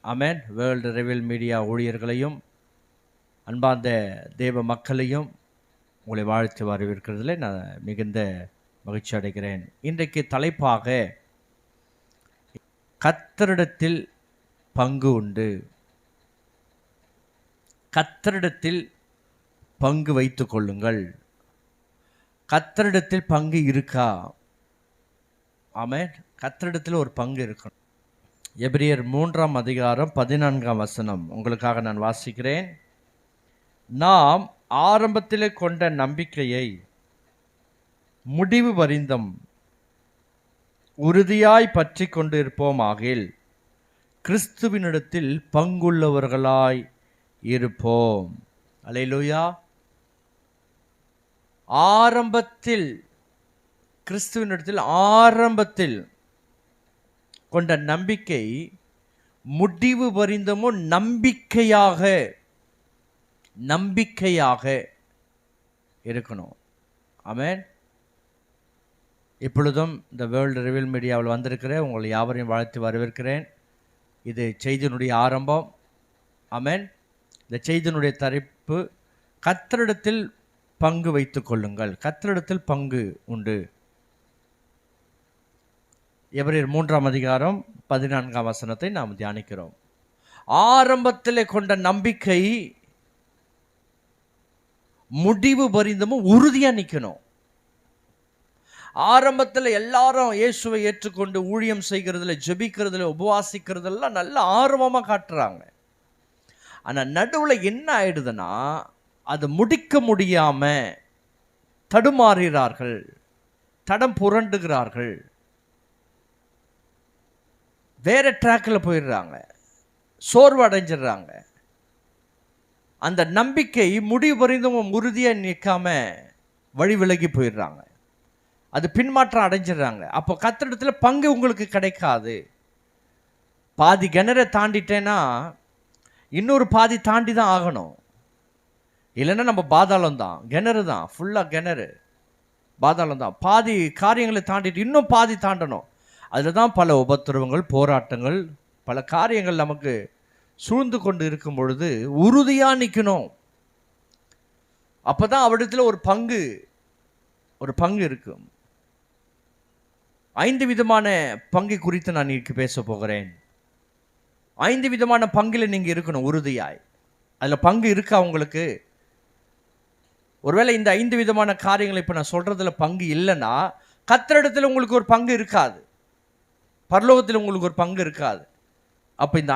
ஆமென். World reveal media ஊழியர்களையும் அன்பார்ந்த தேவ மக்களையும் உங்களை வாழ்த்து வரவேற்கிறதுல நான் மிகுந்த மகிழ்ச்சி அடைகிறேன். இன்றைக்கு தலைப்பாக கர்த்தரிடத்தில் பங்கு உண்டு. கர்த்தரிடத்தில் பங்கு வைத்துக் கொள்ளுங்கள். கர்த்தரிடத்தில் பங்கு இருக்கா? ஆமென். கர்த்தரிடத்தில் ஒரு பங்கு இருக்கணும். எபிரியர் 3ஆம் அதிகாரம் 14ஆம் வசனம் உங்களுக்காக நான் வாசிக்கிறேன். நாம் ஆரம்பத்திலே கொண்ட நம்பிக்கையை முடிவு பரிந்தும் உறுதியாய் பற்றி கொண்டு இருப்போமாகில் கிறிஸ்துவினிடத்தில் பங்குள்ளவர்களாய் இருப்போம். அல்லேலூயா. ஆரம்பத்தில் கிறிஸ்துவினிடத்தில் ஆரம்பத்தில் கொண்ட நம்பிக்கை முடிவு பரிந்தமும் நம்பிக்கையாக இருக்கணும். ஆமென். இப்பொழுதும் இந்த வேர்ல்டு ரிவில் மீடியாவில் வந்திருக்கிற உங்களை யாவரையும் வாழ்த்து வரவேற்கிறேன். இது செய்தியினுடைய ஆரம்பம். ஆமென். இந்த செய்தியினுடைய தலைப்பு கர்த்தரிடத்தில் பங்கு வைத்துக் கொள்ளுங்கள். கர்த்தரிடத்தில் பங்கு உண்டு. எபிரியர் 3ஆம் அதிகாரம் 14ஆம் வசனத்தை நாம் தியானிக்கிறோம். ஆரம்பத்திலே கொண்ட நம்பிக்கை முடிவு பரிந்தமும் உறுதியா நிற்கணும். ஆரம்பத்தில் எல்லாரும் இயேசுவை ஏற்றுக்கொண்டு ஊழியம் செய்கிறதுல, ஜெபிக்கிறதுல, உபவாசிக்கிறதெல்லாம் நல்ல ஆர்வமா காட்டுறாங்க. ஆனா நடுவுல என்ன ஆயிடுதுன்னா, அது முடிக்க முடியாம தடுமாறுகிறார்கள், தடம் புரண்டுகிறார்கள், வேற ட்ராக்ல போயிடுறாங்க, சோர்வு அடைஞ்சிடுறாங்க. அந்த நம்பிக்கை முடிவு பரிந்தும் உறுதியா நிற்காம வழி விலகி போயிடுறாங்க. அது பின்மாற்றம் அடைஞ்சிடுறாங்க. அப்போ கர்த்தரிடத்துல பங்கு உங்களுக்கு கிடைக்காது. பாதி கிணறை தாண்டிட்டேன்னா இன்னொரு பாதி தாண்டி தான் ஆகணும். இல்லைன்னா நம்ம பாதாளம் தான், கிணறு தான், ஃபுல்லாக கிணறு, பாதாளம் தான். பாதி காரியங்களை தாண்டிட்டு இன்னும் பாதி தாண்டணும். அதில் தான் பல உபத்திரவங்கள், போராட்டங்கள், பல காரியங்கள் நமக்கு சூழ்ந்து கொண்டு இருக்கும் பொழுது உறுதியாக நிற்கணும். அப்போ தான் அவரிடத்தில் ஒரு பங்கு இருக்கும். 5 விதமான பங்கை குறித்து நான் இன்னைக்கு பேச போகிறேன். 5 விதமான பங்கில் நீங்கள் இருக்கணும் உறுதியாய். அதில் பங்கு இருக்கா உங்களுக்கு? ஒருவேளை இந்த 5 விதமான காரியங்களை இப்போ நான் சொல்றதுல பங்கு இல்லைன்னா கர்த்தரிடத்தில் உங்களுக்கு ஒரு பங்கு இருக்காது, பரலோகத்தில் உங்களுக்கு ஒரு பங்கு இருக்காது. அப்போ இந்த